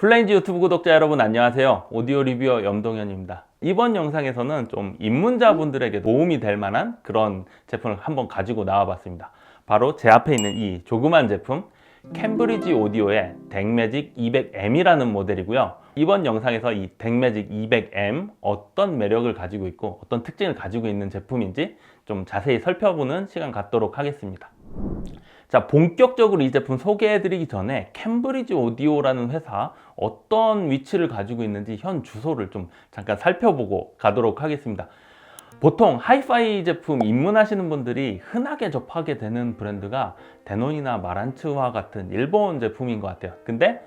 플레인즈 유튜브 구독자 여러분 안녕하세요. 오디오 리뷰어 염동현입니다. 이번 영상에서는 좀 입문자분들에게 도움이 될 만한 그런 제품을 한번 가지고 나와 봤습니다. 바로 제 앞에 있는 이 조그만 제품 캠브리지 오디오의 덱매직 200M이라는 모델이고요. 이번 영상에서 이 덱매직 200M 어떤 매력을 가지고 있고 어떤 특징을 가지고 있는 제품인지 좀 자세히 살펴보는 시간 갖도록 하겠습니다. 자, 본격적으로 이 제품 소개해드리기 전에 캠브리지 오디오라는 회사 어떤 위치를 가지고 있는지 현 주소를 좀 잠깐 살펴보고 가도록 하겠습니다. 보통 하이파이 제품 입문하시는 분들이 흔하게 접하게 되는 브랜드가 데논이나 마란츠와 같은 일본 제품인 것 같아요. 근데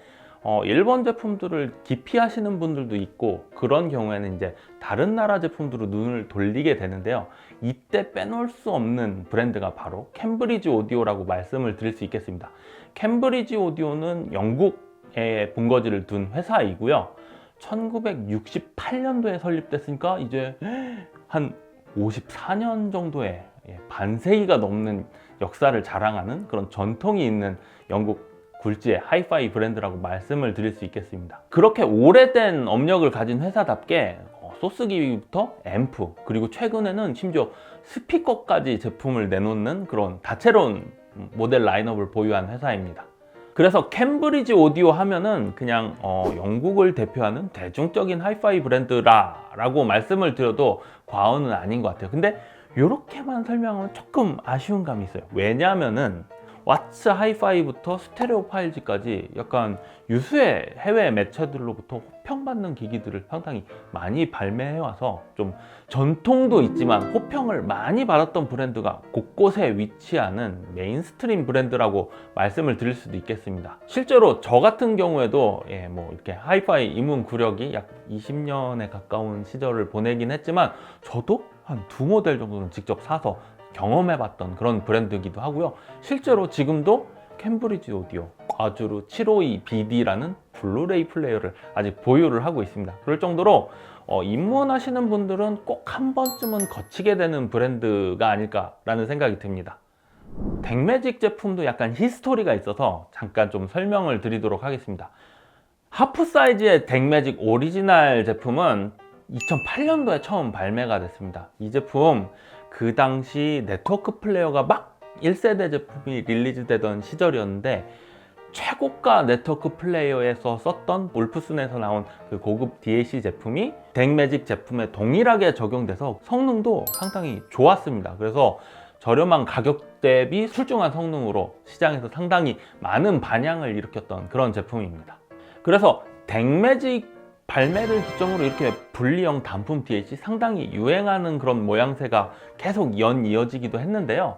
일본 제품들을 기피하시는 분들도 있고, 그런 경우에는 이제 다른 나라 제품들로 눈을 돌리게 되는데요. 이때 빼놓을 수 없는 브랜드가 바로 캠브리지 오디오라고 말씀을 드릴 수 있겠습니다. 캠브리지 오디오는 영국에 본거지를 둔 회사이고요. 1968년도에 설립됐으니까 이제 한 54년 정도의 반세기가 넘는 역사를 자랑하는 그런 전통이 있는 영국 굴지의 하이파이 브랜드라고 말씀을 드릴 수 있겠습니다. 그렇게 오래된 업력을 가진 회사답게 소스기부터 앰프, 그리고 최근에는 심지어 스피커까지 제품을 내놓는 그런 다채로운 모델 라인업을 보유한 회사입니다. 그래서 캠브리지 오디오 하면은 그냥 영국을 대표하는 대중적인 하이파이 브랜드라고 말씀을 드려도 과언은 아닌 것 같아요. 근데 이렇게만 설명하면 조금 아쉬운 감이 있어요. 왜냐하면은 왓츠 하이파이부터 스테레오 파일즈까지 약간 유수의 해외 매체들로부터 호평받는 기기들을 상당히 많이 발매해와서 좀 전통도 있지만 호평을 많이 받았던 브랜드가 곳곳에 위치하는 메인스트림 브랜드라고 말씀을 드릴 수도 있겠습니다. 실제로 저 같은 경우에도 이렇게 하이파이 입문 구력이 약 20년에 가까운 시절을 보내긴 했지만 저도 한 2모델 정도는 직접 사서 경험해봤던 그런 브랜드이기도 하고요. 실제로 지금도 캠브리지 오디오 과주루 752BD라는 블루레이 플레이어를 아직 보유를 하고 있습니다. 그럴 정도로 입문하시는 분들은 꼭 한 번쯤은 거치게 되는 브랜드가 아닐까라는 생각이 듭니다. 덱매직 제품도 약간 히스토리가 있어서 잠깐 좀 설명을 드리도록 하겠습니다. 하프 사이즈의 덱매직 오리지널 제품은 2008년도에 처음 발매가 됐습니다. 이 제품 그 당시 네트워크 플레이어가 막 1세대 제품이 릴리즈되던 시절이었는데, 최고가 네트워크 플레이어에서 썼던 올프슨에서 나온 그 고급 DAC 제품이 덱매직 제품에 동일하게 적용돼서 성능도 상당히 좋았습니다. 그래서 저렴한 가격 대비 출중한 성능으로 시장에서 상당히 많은 반향을 일으켰던 그런 제품입니다. 그래서 덱매직 발매를 기점으로 이렇게 분리형 단품 DAC 상당히 유행하는 그런 모양새가 계속 이어지기도 했는데요.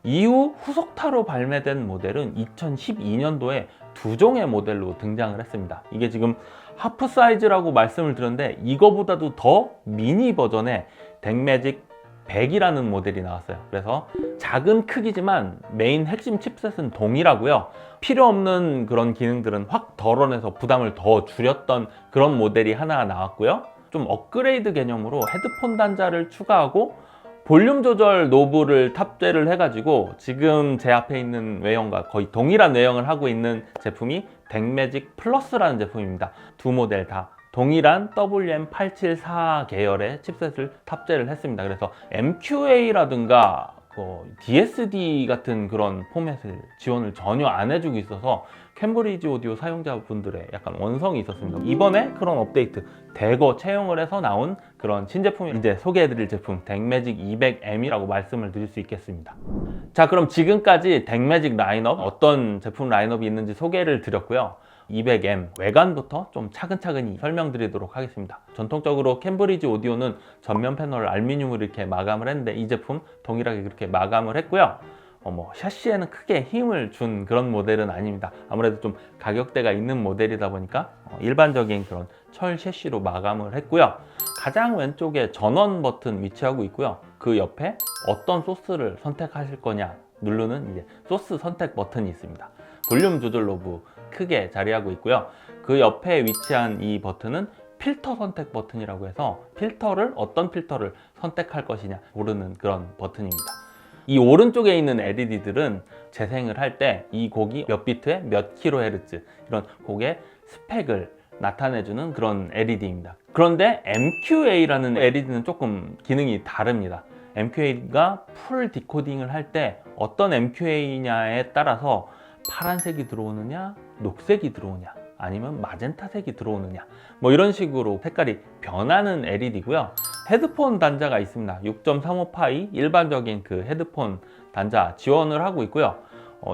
이후 후속타로 발매된 모델은 2012년도에 2종의 모델로 등장을 했습니다. 이게 지금 하프 사이즈라고 말씀을 드렸는데, 이거보다도 더 미니 버전의 덱매직 100이라는 모델이 나왔어요. 그래서 작은 크기지만 메인 핵심 칩셋은 동일하고요. 필요 없는 그런 기능들은 확 덜어내서 부담을 더 줄였던 그런 모델이 하나 나왔고요. 좀 업그레이드 개념으로 헤드폰 단자를 추가하고 볼륨 조절 노브를 탑재를 해가지고 지금 제 앞에 있는 외형과 거의 동일한 외형을 하고 있는 제품이 덱매직 플러스라는 제품입니다. 두 모델 다 동일한 WM874 계열의 칩셋을 탑재를 했습니다. 그래서 MQA라든가 DSD 같은 그런 포맷을 지원을 전혀 안 해주고 있어서 캠브리지 오디오 사용자분들의 약간 원성이 있었습니다. 이번에 그런 업데이트 대거 채용을 해서 나온 그런 신제품이 이제 소개해드릴 제품 덱매직 200M이라고 말씀을 드릴 수 있겠습니다. 자, 그럼 지금까지 덱매직 라인업 어떤 제품 라인업이 있는지 소개를 드렸고요. 200M 외관부터 좀 차근차근히 설명드리도록 하겠습니다. 전통적으로 캠브리지 오디오는 전면 패널을 알루미늄으로 이렇게 마감을 했는데, 이 제품 동일하게 그렇게 마감을 했고요. 샤시에는 크게 힘을 준 그런 모델은 아닙니다. 아무래도 좀 가격대가 있는 모델이다 보니까 일반적인 그런 철 샤시로 마감을 했고요. 가장 왼쪽에 전원 버튼 위치하고 있고요. 그 옆에 어떤 소스를 선택하실 거냐 누르는 이제 소스 선택 버튼이 있습니다. 볼륨 조절 노브 크게 자리하고 있고요. 그 옆에 위치한 이 버튼은 필터 선택 버튼이라고 해서 어떤 필터를 선택할 것이냐 고르는 그런 버튼입니다. 이 오른쪽에 있는 LED들은 재생을 할 때 이 곡이 몇 비트에 몇 kHz 이런 곡의 스펙을 나타내주는 그런 LED입니다. 그런데 MQA라는 LED는 조금 기능이 다릅니다. MQA가 풀 디코딩을 할 때 어떤 MQA냐에 따라서 파란색이 들어오느냐, 녹색이 들어오냐, 아니면 마젠타색이 들어오느냐, 뭐 이런 식으로 색깔이 변하는 LED고요. 헤드폰 단자가 있습니다. 6.35파이 일반적인 그 헤드폰 단자 지원을 하고 있고요.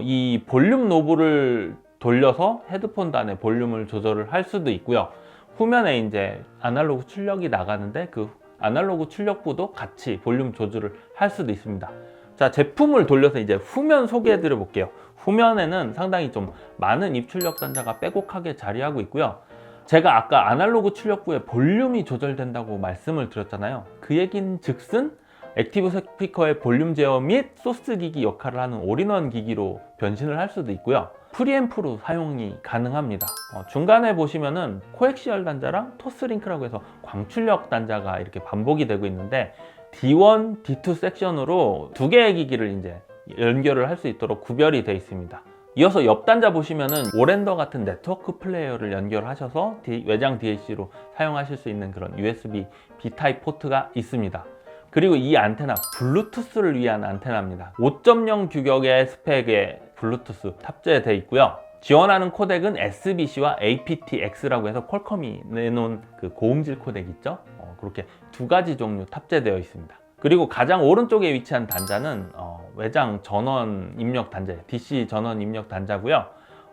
이 볼륨 노브를 돌려서 헤드폰 단의 볼륨을 조절을 할 수도 있고요. 후면에 이제 아날로그 출력이 나가는데 그 아날로그 출력부도 같이 볼륨 조절을 할 수도 있습니다. 자, 제품을 돌려서 이제 후면 소개해 드려 볼게요. 후면에는 상당히 좀 많은 입출력 단자가 빼곡하게 자리하고 있고요. 제가 아까 아날로그 출력부에 볼륨이 조절된다고 말씀을 드렸잖아요. 그 얘기는 즉슨 액티브 스피커의 볼륨 제어 및 소스 기기 역할을 하는 올인원 기기로 변신을 할 수도 있고요. 프리앰프로 사용이 가능합니다. 중간에 보시면은 코엑시얼 단자랑 토스링크라고 해서 광출력 단자가 이렇게 반복이 되고 있는데 D1, D2 섹션으로 두 개의 기기를 이제 연결을 할 수 있도록 구별이 되어 있습니다. 이어서 옆 단자 보시면은 오랜더 같은 네트워크 플레이어를 연결하셔서 외장 DAC로 사용하실 수 있는 그런 USB B 타입 포트가 있습니다. 그리고 이 안테나 블루투스를 위한 안테나입니다. 5.0 규격의 스펙의 블루투스 탑재되어 있고요. 지원하는 코덱은 SBC와 aptX라고 해서 퀄컴이 내놓은 그 고음질 코덱 있죠? 그렇게 두 가지 종류 탑재되어 있습니다. 그리고 가장 오른쪽에 위치한 단자는 외장 전원 입력 단자, DC 전원 입력 단자고요.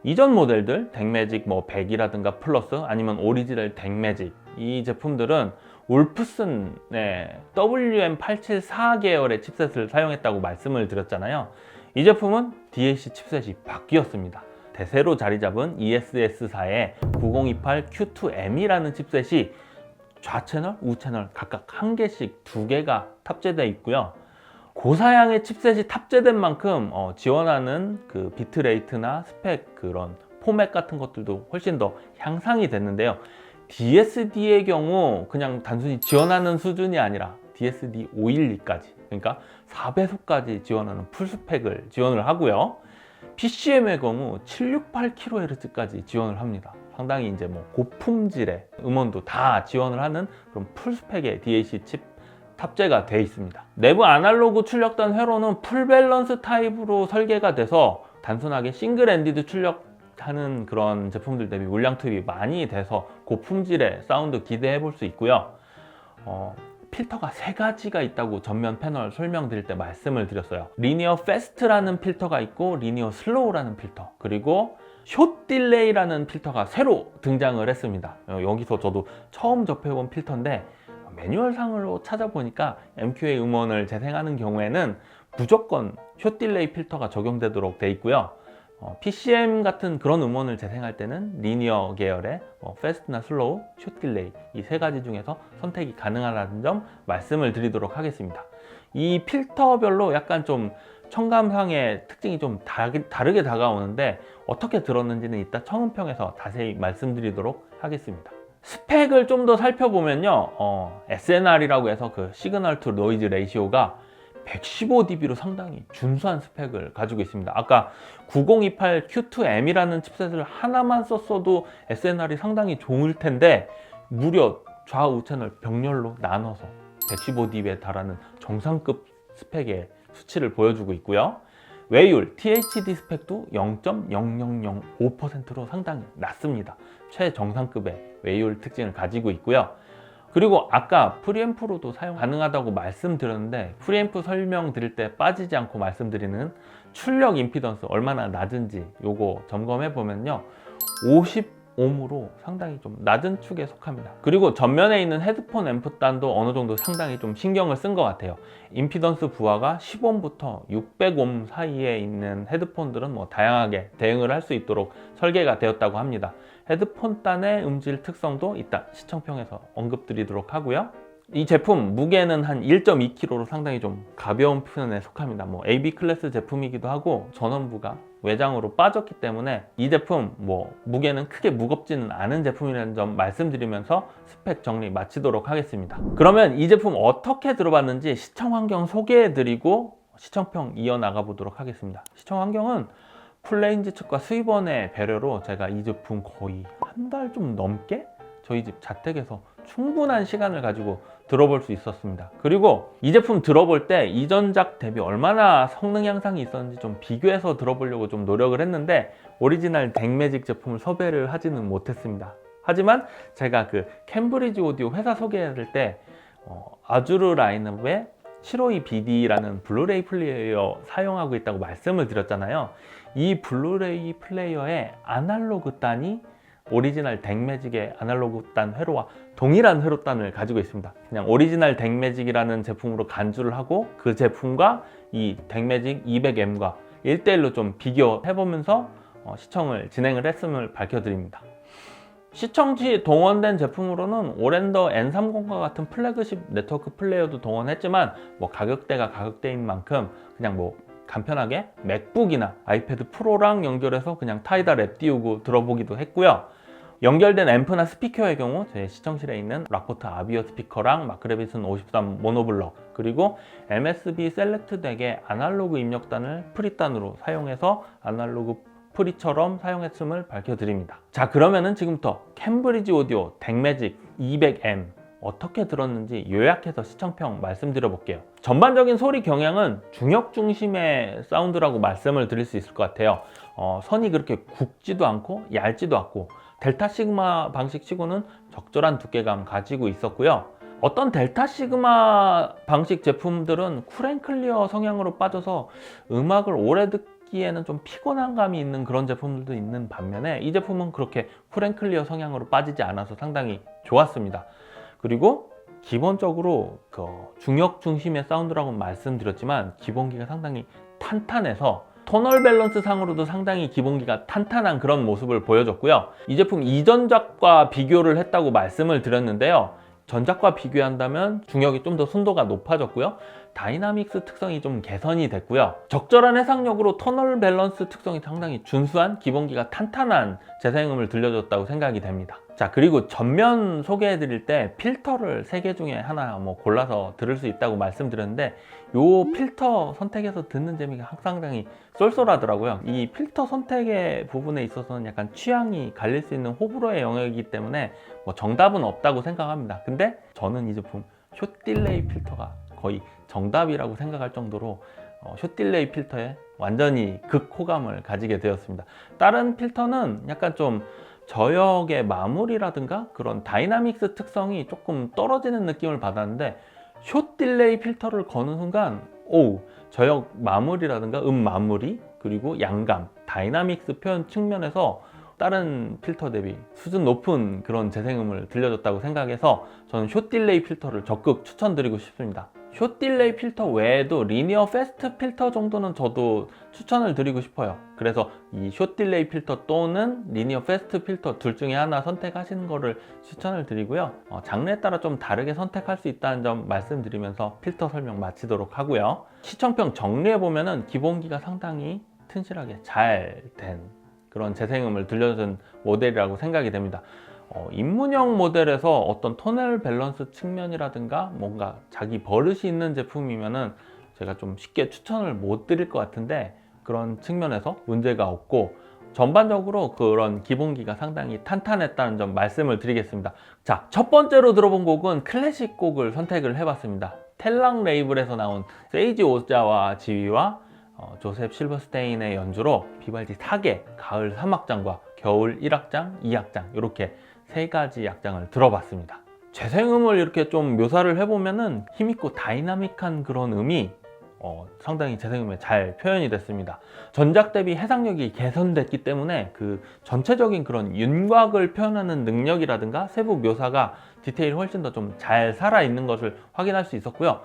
이전 모델들 덱매직 뭐 100이라든가 플러스 아니면 오리지널 덱매직 이 제품들은 울프슨의 WM874 계열의 칩셋을 사용했다고 말씀을 드렸잖아요. 이 제품은 DAC 칩셋이 바뀌었습니다. 대세로 자리 잡은 ESS사의 9028Q2M이라는 칩셋이 좌채널, 우채널 각각 한 개씩 두 개가 탑재되어 있고요. 고사양의 칩셋이 탑재된 만큼 지원하는 그 비트레이트나 스펙 그런 포맷 같은 것들도 훨씬 더 향상이 됐는데요. DSD의 경우 그냥 단순히 지원하는 수준이 아니라 DSD 512까지 그러니까 4배속까지 지원하는 풀스펙을 지원을 하고요. PCM의 경우 768kHz까지 지원을 합니다. 상당히 이제 뭐 고품질의 음원도 다 지원을 하는 그런 풀스펙의 DAC 칩 탑재가 되어 있습니다. 내부 아날로그 출력단 회로는 풀밸런스 타입으로 설계가 돼서 단순하게 싱글 엔디드 출력하는 그런 제품들 대비 물량 투입이 많이 돼서 고품질의 사운드 기대해 볼 수 있고요. 필터가 세 가지가 있다고 전면 패널 설명드릴 때 말씀을 드렸어요. 리니어 패스트라는 필터가 있고 리니어 슬로우라는 필터, 그리고 숏 딜레이라는 필터가 새로 등장을 했습니다. 여기서 저도 처음 접해본 필터인데 매뉴얼상으로 찾아보니까 MQA 음원을 재생하는 경우에는 무조건 숏 딜레이 필터가 적용되도록 되어 있고요. PCM 같은 그런 음원을 재생할 때는 리니어 계열의 패스트나 슬로우, 숏 딜레이 이 세 가지 중에서 선택이 가능하다는 점 말씀을 드리도록 하겠습니다. 이 필터별로 약간 좀 청감상의 특징이 좀 다르게 다가오는데 어떻게 들었는지는 이따 청음평에서 자세히 말씀드리도록 하겠습니다. 스펙을 좀 더 살펴보면요, SNR이라고 해서 그 시그널 투 노이즈 레이시오가 115dB로 상당히 준수한 스펙을 가지고 있습니다. 아까 9028Q2M이라는 칩셋을 하나만 썼어도 SNR이 상당히 좋을 텐데 무려 좌우 채널 병렬로 나눠서 115dB에 달하는 정상급 스펙의 수치를 보여주고 있고요. 외율 THD 스펙도 0.0005%로 상당히 낮습니다. 최정상급의 외율 특징을 가지고 있고요. 그리고 아까 프리앰프로도 사용 가능하다고 말씀드렸는데 프리앰프 설명 드릴 때 빠지지 않고 말씀드리는 출력 임피던스 얼마나 낮은지 요거 점검해 보면요, 50ohm으로 상당히 좀 낮은 축에 속합니다. 그리고 전면에 있는 헤드폰 앰프단도 어느 정도 상당히 좀 신경을 쓴 것 같아요. 임피던스 부하가 10ohm부터 600ohm 사이에 있는 헤드폰들은 뭐 다양하게 대응을 할 수 있도록 설계가 되었다고 합니다. 헤드폰 단의 음질 특성도 이따 시청평에서 언급드리도록 하고요. 이 제품 무게는 한 1.2kg로 상당히 좀 가벼운 편에 속합니다. 뭐 AB 클래스 제품이기도 하고 전원부가 외장으로 빠졌기 때문에 이 제품 뭐 무게는 크게 무겁지는 않은 제품이라는 점 말씀드리면서 스펙 정리 마치도록 하겠습니다. 그러면 이 제품 어떻게 들어봤는지 시청 환경 소개해드리고 시청평 이어나가 보도록 하겠습니다. 시청 환경은 풀레인지 측과 수입원의 배려로 제가 이 제품 거의 한 달 좀 넘게 저희 집 자택에서 충분한 시간을 가지고 들어볼 수 있었습니다. 그리고 이 제품 들어볼 때 이전작 대비 얼마나 성능 향상이 있었는지 좀 비교해서 들어보려고 좀 노력을 했는데 오리지널 덱매직 제품을 섭외를 하지는 못했습니다. 하지만 제가 그 캠브리지 오디오 회사 소개할 때 아주르 라인업의 752BD라는 블루레이 플레이어 사용하고 있다고 말씀을 드렸잖아요. 이 블루레이 플레이어의 아날로그 단이 오리지널 덱매직의 아날로그 단 회로와 동일한 회로단을 가지고 있습니다. 그냥 오리지널 덱매직이라는 제품으로 간주를 하고 그 제품과 이 덱매직 200M과 1대1로 좀 비교해보면서 시청을 진행을 했음을 밝혀드립니다. 시청 시 동원된 제품으로는 오랜더 N30과 같은 플래그십 네트워크 플레이어도 동원했지만 뭐 가격대가 가격대인 만큼 그냥 뭐 간편하게 맥북이나 아이패드 프로랑 연결해서 그냥 타이다 랩 띄우고 들어보기도 했고요. 연결된 앰프나 스피커의 경우 제 시청실에 있는 락포트 아비어 스피커랑 마크레비슨 53 모노블럭 그리고 MSB 셀렉트 덱의 아날로그 입력단을 프리단으로 사용해서 아날로그 프리처럼 사용했음을 밝혀드립니다. 자, 그러면은 지금부터 캠브리지 오디오 덱매직 200M 어떻게 들었는지 요약해서 시청평 말씀드려 볼게요. 전반적인 소리 경향은 중역 중심의 사운드라고 말씀을 드릴 수 있을 것 같아요. 선이 그렇게 굵지도 않고 얇지도 않고 델타 시그마 방식 치고는 적절한 두께감 가지고 있었고요. 어떤 델타 시그마 방식 제품들은 쿨앤클리어 성향으로 빠져서 음악을 오래 듣기에는 좀 피곤한 감이 있는 그런 제품들도 있는 반면에 이 제품은 그렇게 쿨앤클리어 성향으로 빠지지 않아서 상당히 좋았습니다. 그리고 기본적으로 그 중역 중심의 사운드라고 말씀드렸지만 기본기가 상당히 탄탄해서 토널 밸런스 상으로도 상당히 기본기가 탄탄한 그런 모습을 보여줬고요. 이 제품 이전작과 비교를 했다고 말씀을 드렸는데요. 전작과 비교한다면 중역이 좀 더 순도가 높아졌고요. 다이나믹스 특성이 좀 개선이 됐고요. 적절한 해상력으로 토널 밸런스 특성이 상당히 준수한 기본기가 탄탄한 재사용음을 들려줬다고 생각이 됩니다. 자, 그리고 전면 소개해 드릴 때 필터를 3개 중에 하나 골라서 들을 수 있다고 말씀드렸는데 요 필터 선택해서 듣는 재미가 상당히 쏠쏠하더라고요. 이 필터 선택의 부분에 있어서는 약간 취향이 갈릴 수 있는 호불호의 영역이기 때문에 뭐 정답은 없다고 생각합니다. 근데 저는 이 제품 숏 딜레이 필터가 거의 정답이라고 생각할 정도로 숏 딜레이 필터에 완전히 극호감을 가지게 되었습니다. 다른 필터는 약간 좀 저역의 마무리라든가 그런 다이나믹스 특성이 조금 떨어지는 느낌을 받았는데 숏 딜레이 필터를 거는 순간 저역 마무리라든가 마무리 그리고 양감, 다이나믹스 표현 측면에서 다른 필터 대비 수준 높은 그런 재생음을 들려줬다고 생각해서 저는 숏 딜레이 필터를 적극 추천드리고 싶습니다. 숏 딜레이 필터 외에도 리니어 패스트 필터 정도는 저도 추천을 드리고 싶어요. 그래서 이 숏 딜레이 필터 또는 리니어 패스트 필터 둘 중에 하나 선택하시는 거를 추천을 드리고요. 장르에 따라 좀 다르게 선택할 수 있다는 점 말씀드리면서 필터 설명 마치도록 하고요. 시청평 정리해보면은 기본기가 상당히 튼실하게 잘 된 그런 재생음을 들려준 모델이라고 생각이 됩니다. 입문형 모델에서 어떤 토널 밸런스 측면이라든가 뭔가 자기 버릇이 있는 제품이면은 제가 좀 쉽게 추천을 못 드릴 것 같은데 그런 측면에서 문제가 없고 전반적으로 그런 기본기가 상당히 탄탄했다는 점 말씀을 드리겠습니다. 자, 첫 번째로 들어본 곡은 클래식 곡을 선택을 해봤습니다. 텔랑 레이블에서 나온 세이지 오자와 지휘와 조셉 실버스테인의 연주로 비발디 4개 가을 3악장과 겨울 1악장, 2악장 이렇게 3가지 악장을 들어봤습니다. 재생음을 이렇게 좀 묘사를 해보면은 힘있고 다이나믹한 그런 음이 상당히 재생음에 잘 표현이 됐습니다. 전작 대비 해상력이 개선됐기 때문에 그 전체적인 그런 윤곽을 표현하는 능력이라든가 세부 묘사가 디테일이 훨씬 더 좀 잘 살아있는 것을 확인할 수 있었고요.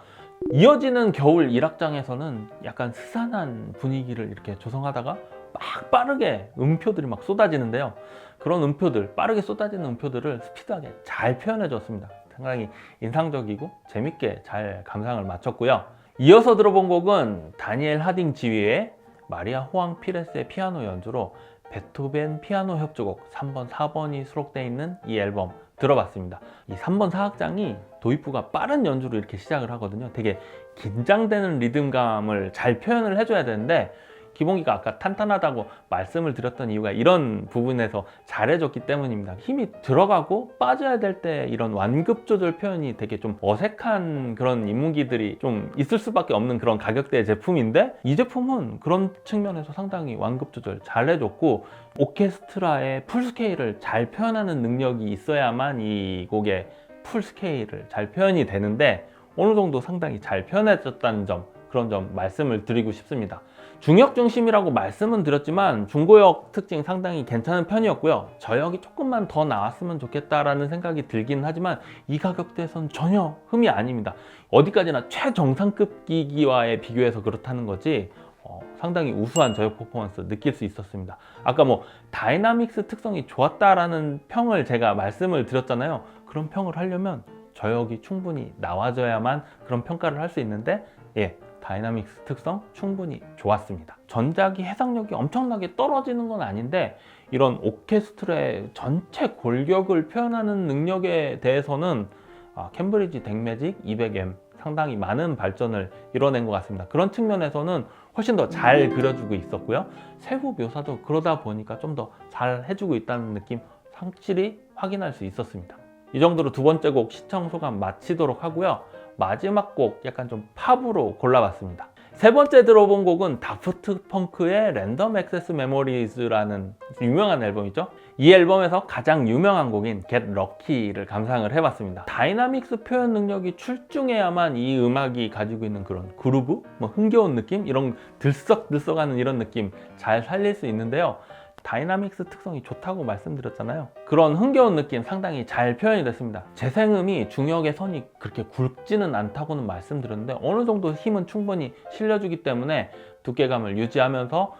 이어지는 겨울 1악장에서는 약간 스산한 분위기를 이렇게 조성하다가 막 빠르게 음표들이 막 쏟아지는데요. 그런 음표들, 빠르게 쏟아지는 음표들을 스피드하게 잘 표현해 줬습니다. 상당히 인상적이고 재밌게 잘 감상을 마쳤고요. 이어서 들어본 곡은 다니엘 하딩 지휘의 마리아 호앙 피레스의 피아노 연주로 베토벤 피아노 협주곡 3번, 4번이 수록되어 있는 이 앨범 들어봤습니다. 이 3번 4악장이 도입부가 빠른 연주로 이렇게 시작을 하거든요. 되게 긴장되는 리듬감을 잘 표현을 해줘야 되는데 기본기가 아까 탄탄하다고 말씀을 드렸던 이유가 이런 부분에서 잘해줬기 때문입니다. 힘이 들어가고 빠져야 될 때 이런 완급 조절 표현이 되게 좀 어색한 그런 입문기들이 좀 있을 수밖에 없는 그런 가격대의 제품인데, 이 제품은 그런 측면에서 상당히 완급 조절 잘해줬고, 오케스트라의 풀스케일을 잘 표현하는 능력이 있어야만 이 곡의 풀스케일을 잘 표현이 되는데 어느 정도 상당히 잘 표현해줬다는 점, 그런 점 말씀을 드리고 싶습니다. 중역 중심이라고 말씀은 드렸지만 중고역 특징 상당히 괜찮은 편이었고요. 저역이 조금만 더 나왔으면 좋겠다라는 생각이 들긴 하지만 이 가격대에선 전혀 흠이 아닙니다. 어디까지나 최정상급 기기와의 비교해서 그렇다는 거지 상당히 우수한 저역 퍼포먼스 느낄 수 있었습니다. 아까 뭐 다이나믹스 특성이 좋았다라는 평을 제가 말씀을 드렸잖아요. 그런 평을 하려면 저역이 충분히 나와줘야만 그런 평가를 할 수 있는데, 다이나믹스 특성 충분히 좋았습니다. 전자기 해상력이 엄청나게 떨어지는 건 아닌데 이런 오케스트라의 전체 골격을 표현하는 능력에 대해서는 캠브리지 덱매직 200M 상당히 많은 발전을 이뤄낸 것 같습니다. 그런 측면에서는 훨씬 더 잘 그려주고 있었고요. 세부 묘사도 그러다 보니까 좀 더 잘 해주고 있다는 느낌 확실히 확인할 수 있었습니다. 이 정도로 두 번째 곡 시청 소감 마치도록 하고요. 마지막 곡 약간 좀 팝으로 골라봤습니다. 세 번째 들어본 곡은 다프트 펑크의 랜덤 액세스 메모리즈라는 유명한 앨범이죠. 이 앨범에서 가장 유명한 곡인 Get Lucky를 감상을 해봤습니다. 다이나믹스 표현 능력이 출중해야만 이 음악이 가지고 있는 그런 그루브, 흥겨운 느낌, 이런 들썩들썩하는 이런 느낌 잘 살릴 수 있는데요. 다이나믹스 특성이 좋다고 말씀드렸잖아요. 그런 흥겨운 느낌 상당히 잘 표현이 됐습니다. 재생음이 중역의 선이 그렇게 굵지는 않다고는 말씀드렸는데 어느 정도 힘은 충분히 실려주기 때문에 두께감을 유지하면서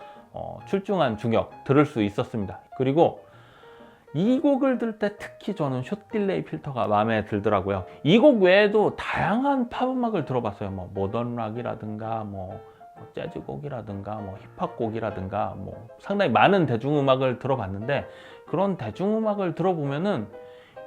출중한 중역 들을 수 있었습니다. 그리고 이 곡을 들을 때 특히 저는 숏 딜레이 필터가 마음에 들더라고요. 이 곡 외에도 다양한 팝 음악을 들어봤어요. 모던 락이라든가 재즈곡이라든가 힙합곡이라든가 상당히 많은 대중음악을 들어봤는데, 그런 대중음악을 들어보면은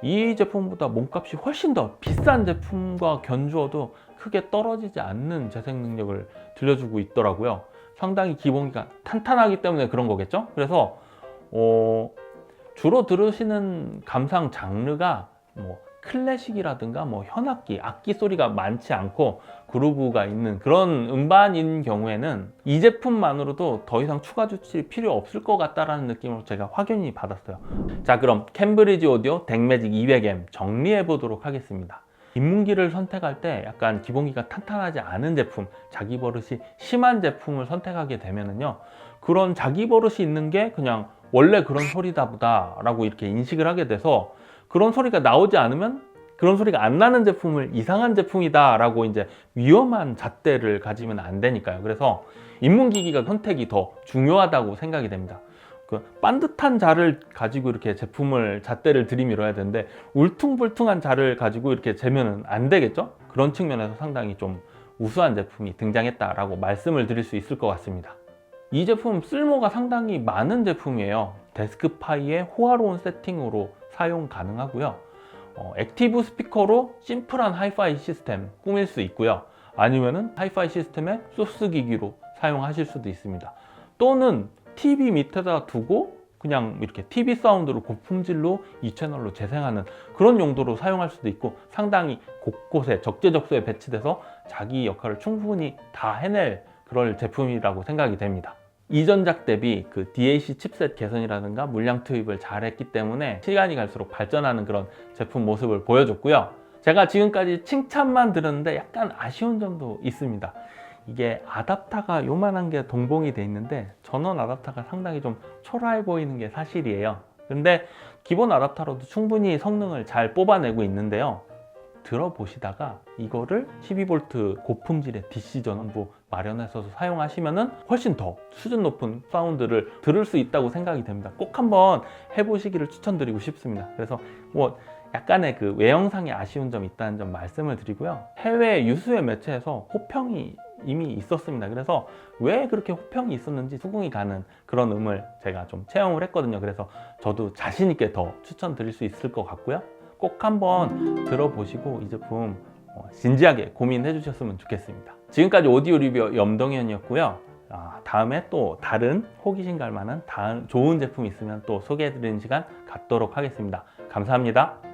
이 제품보다 몸값이 훨씬 더 비싼 제품과 견주어도 크게 떨어지지 않는 재생 능력을 들려주고 있더라고요. 상당히 기본기가 탄탄하기 때문에 그런 거겠죠. 그래서 주로 들으시는 감상 장르가 클래식이라든가 현악기, 악기 소리가 많지 않고 그루브가 있는 그런 음반인 경우에는 이 제품만으로도 더 이상 추가 조치 필요 없을 것 같다라는 느낌으로 제가 확연히 받았어요. 자, 그럼 캠브리지 오디오 덱매직 200M 정리해 보도록 하겠습니다. 입문기를 선택할 때 약간 기본기가 탄탄하지 않은 제품, 자기 버릇이 심한 제품을 선택하게 되면은요, 그런 자기 버릇이 있는 게 그냥 원래 그런 소리다 보다 라고 이렇게 인식을 하게 돼서 그런 소리가 나오지 않으면 그런 소리가 안 나는 제품을 이상한 제품이다 라고 이제 위험한 잣대를 가지면 안 되니까요. 그래서 입문기기가 선택이 더 중요하다고 생각이 됩니다. 그 반듯한 자를 가지고 이렇게 잣대를 들이밀어야 되는데 울퉁불퉁한 자를 가지고 이렇게 재면은 안 되겠죠? 그런 측면에서 상당히 좀 우수한 제품이 등장했다라고 말씀을 드릴 수 있을 것 같습니다. 이 제품 쓸모가 상당히 많은 제품이에요. 데스크파이의 호화로운 세팅으로 사용 가능하고요. 액티브 스피커로 심플한 하이파이 시스템 꾸밀 수 있고요. 아니면은 하이파이 시스템의 소스 기기로 사용하실 수도 있습니다. 또는 TV 밑에다 두고 그냥 이렇게 TV 사운드로 고품질로 이 채널로 재생하는 그런 용도로 사용할 수도 있고, 상당히 곳곳에 적재적소에 배치돼서 자기 역할을 충분히 다 해낼 그럴 제품이라고 생각이 됩니다. 이전작 대비 그 DAC 칩셋 개선이라든가 물량 투입을 잘했기 때문에 시간이 갈수록 발전하는 그런 제품 모습을 보여줬고요. 제가 지금까지 칭찬만 들었는데 약간 아쉬운 점도 있습니다. 이게 아답타가 요만한 게 동봉이 돼 있는데 전원 아답타가 상당히 좀 초라해 보이는 게 사실이에요. 근데 기본 아답타로도 충분히 성능을 잘 뽑아내고 있는데요. 들어보시다가 이거를 12V 고품질의 DC 전원부 마련해서 사용하시면은 훨씬 더 수준 높은 사운드를 들을 수 있다고 생각이 됩니다. 꼭 한번 해보시기를 추천드리고 싶습니다. 그래서 약간의 그 외형상의 아쉬운 점이 있다는 점 말씀을 드리고요. 해외 유수의 매체에서 호평이 이미 있었습니다. 그래서 왜 그렇게 호평이 있었는지 수긍이 가는 그런 음을 제가 좀 체험을 했거든요. 그래서 저도 자신 있게 더 추천드릴 수 있을 것 같고요. 꼭 한번 들어보시고 이 제품 진지하게 고민해 주셨으면 좋겠습니다. 지금까지 오디오 리뷰 염동현이었고요. 다음에 또 다른 호기심 갈 만한 좋은 제품 있으면 또 소개해 드리는 시간 갖도록 하겠습니다. 감사합니다.